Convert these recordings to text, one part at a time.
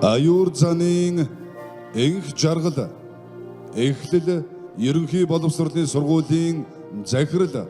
Аюур занын энх жаргал эхлэл ерөнхий боловсролын сургуулийн захирал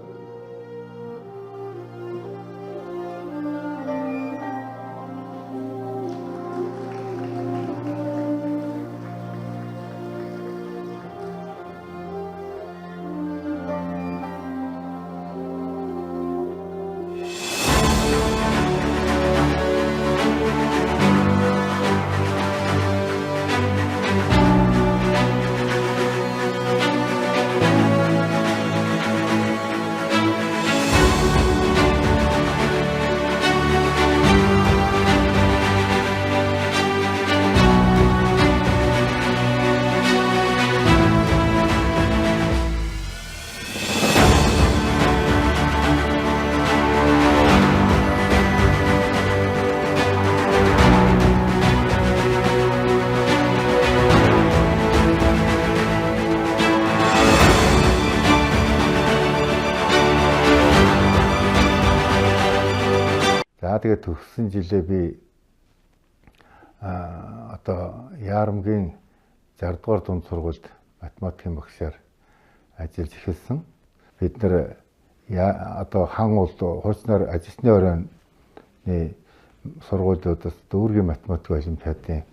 тэгээд төгссөн жилээ би одоо Яарамгийн 60 дугаар дунд сургуульд математикийн багшаар ажиллаж эхэлсэн. Бид нэр одоо хан улд хуучнаар ажилтны оройны сургуулиудаас дүүргийн математик олимпиадын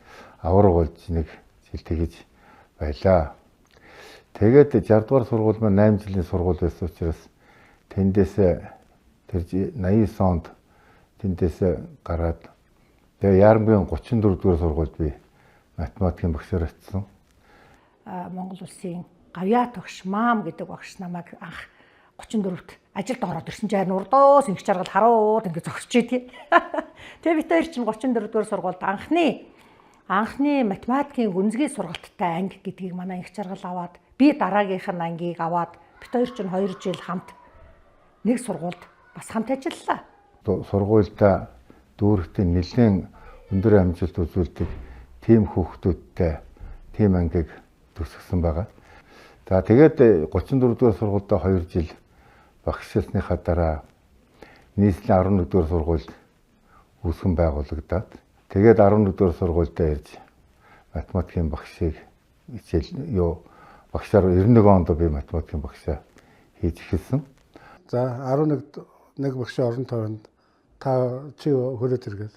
аварга болж нэг жил тэгж байлаа. Тэгээд 60 дугаар сургууль маань 8 жилийн сургууль байсан учраас тэндээс тэр 89 онд тэндээс гараад тэгээ Яарамгийн 34 дугаар сургуульд би математикийн багшаар очсон. Монгол улсын гавьяа тогш маам гэдэг багш намайг анх 34-т ажилд ороод ирсэн чинь урдоос инх жаргал харууд ингэ зогсож идэг. Тэгээ бид хоёр чинь 34 дугаар сургуульд анхны математикийн гүнзгий сургалттай анги гэдгийг манай инх жаргал аваад би дараагийнх нь ангийг аваад бид хоёр чинь 2 жил хамт нэг сургуульд бас хамт ажиллалаа. Сургуультай дүүрэгтээ нэлээд өндөр амжилт үзүүлдэг тим хүүхдүүдтэй тим ангийг төгсгсөн байгаа. За тэгээд 34 дугаар сургуультай 2 жил багшсныхаа дараа нийслэлийн 11 дугаар сургуульд үүсгэн байгуулагдаад тэгээд 11 дугаар сургуультай ирж математикийн багшийг багшаар 91 онд би математикийн багшаа хийж эхэлсэн. За 11 багшийн орон тойронд та чи хөрөөд иргээд.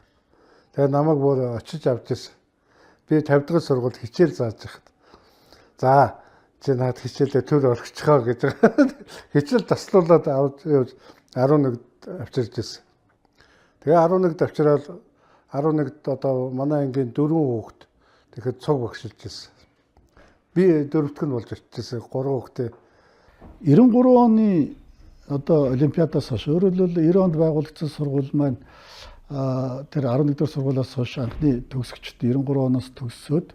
Тэгээ намайг бүр очиж авч ирсэн. Би 50 дахь сургуульд хичээл зааж байхад. За чи наад хичээлээ төр орчихоо гэж хичээл таслуулаад авч 11-д авчирч ирсэн. Тэгээ 11-д авчираад 11-д одоо манай ангийн 4 хүүхэд тэгэхэд цуг багшилж ирсэн. Би 4-т нь болж очижсэн 3 хүүхдээ 93 оны одоо олимпиадаас хойш өөрөөр хэлбэл 90 онд байгуулагдсан сургууль маань тэр 11 дугаар сургуулиас хойш анхны төгсөгчд 93 оноос төгссөд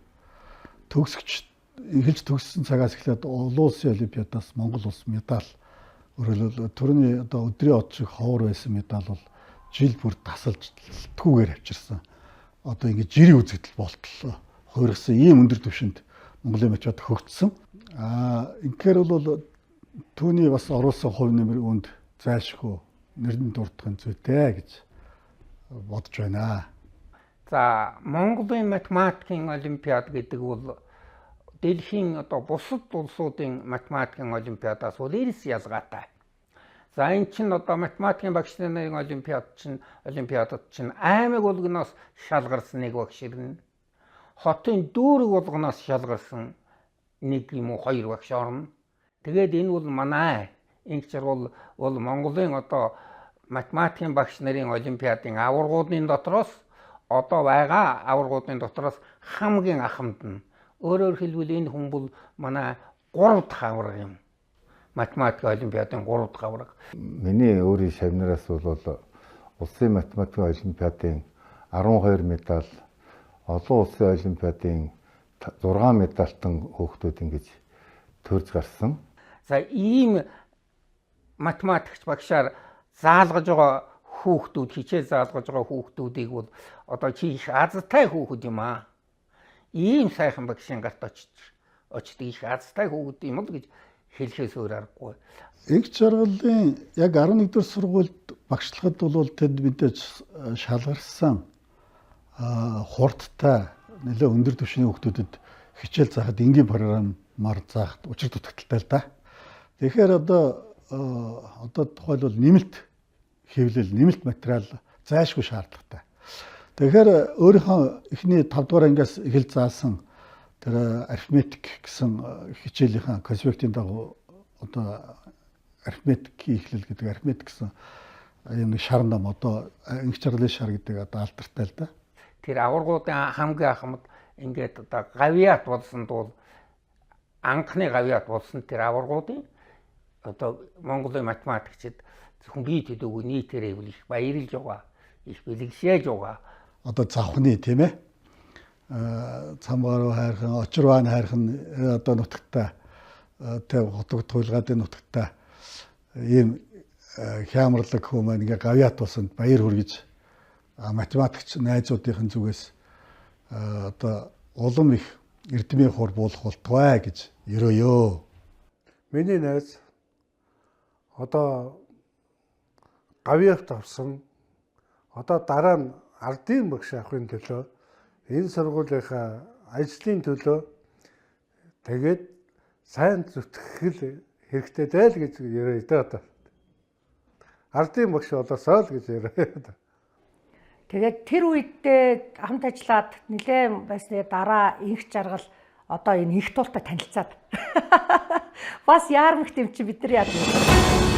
төгсөгч эхэлж төгссөн цагаас эхлээд олон улсын олимпиадаас Монгол улс медаль өөрөөр хэлбэл төрний одоо өдрийн од шиг ховор байсан медаль бол жил бүр тасалжтгүйгээр авчирсан. Одоо ингэ жирийн үзэгдэл болтол хуургасан ийм өндөр түвшинд Монголын математик хөгжсөн. Инхээр бол түүний бас оруулсан хувь нэмэр үнд зайлшгүй нэрнэ дурдахын зүйтэй гэж бодож байна. За Монголын математикийн олимпиад гэдэг бол дэлхийн одоо бусад улсуудын математикийн олимпиадаас бол эрс ялгаатай. За энэ чинь одоо математикийн багш нарын олимпиадад чинь аймаг болгоноос шалгарсан нэг багш ирнэ. Хотын дүүрэг болгоноос шалгарсан нэг юм уу 2 багш орно. Тэгээд энэ бол манай инх жаргал бол Монголын одоо математикийн багш нарын олимпиадын аваргуудын дотроос одоо байгаа аваргуудын дотроос хамгийн ахмад нь. Өөрөөр хэлбэл энэ хүн бол манай 3 дахь аварга юм. Математик олимпиадын 3 дахь аварга. Миний өөрийн шавнараас бол улсын математикийн олимпиадын 12 медаль, олон улсын олимпиадын 6 медальтан хүүхдүүд ингэж төрж гарсан. За ийм математикч багшаар заалгаж байгаа хүүхдүүд хичээл заалгаж байгаа хүүхдүүдийг бол одоо чи их азтай хүүхэд юм аа. Ийм сайхан багшийн гарт очиж их азтай хүүхэд юм л гэж хэлхээс өөр аргагүй. Инх жаргалын яг 11 дугаар сургуульд багшлахад бол тэд мэдээж шалгарсан хурдтай нэлээд өндөр түвшний хүүхдүүдэд хичээл заахад энгийн программаар заахад учир дутагдaltaй л да. Тэгэхээр одоо тухайлбал нэмэлт хэвлэл, нэмэлт материал зайлшгүй шаардлагатай. Тэгэхээр өөрийнхөө эхний 5 дугаар ангиас эхэл заасан тэр арифметик гэсэн хичээлийнхаа конспектын дагуу одоо арифметикийн эхлэл гэдэг арифметик гэсэн юм шар ном одоо анги чаргалын шар гэдэг одоо алдартай л да. Тэр аваргуудын хамгийн ахмад ингээд одоо гавьяат болсон бол анхны гавьяат болсон тэр аваргуудын одоо Монголын математикчид зөвхөн бие төдөөгүй нийтээрээ их баярлж байгаа, их бэлэгшээж байгаа. Одоо завхны тийм ээ цамгаар хайрхан, очирван хайрхан одоо нутагтай тэг хотог туйлгаадын нутагтай ийм хямралаг хүмүүс ингээ гавьяат болсонд баяр хүргэж математикч найзуудын зүгээс одоо улам их эрдмийн хур буулах болтугай гэж ерөөё. Миний найз одоо гавьяат авсан одоо дараа нь ардын багш авахын төлөө энэ сургуулийнхаа ажлын төлөө тэгээд сайн зүтгэл хэрэгтэй дээл гэж яриад одоо. Ардын багш болосоо л гэж яриад. Тэгээд тэр үедээ хамт ажиллаад нэлээд байсны дараа инх жаргал одоо энэ их туултай танилцаад бас яармагт юм чи бид нар яа.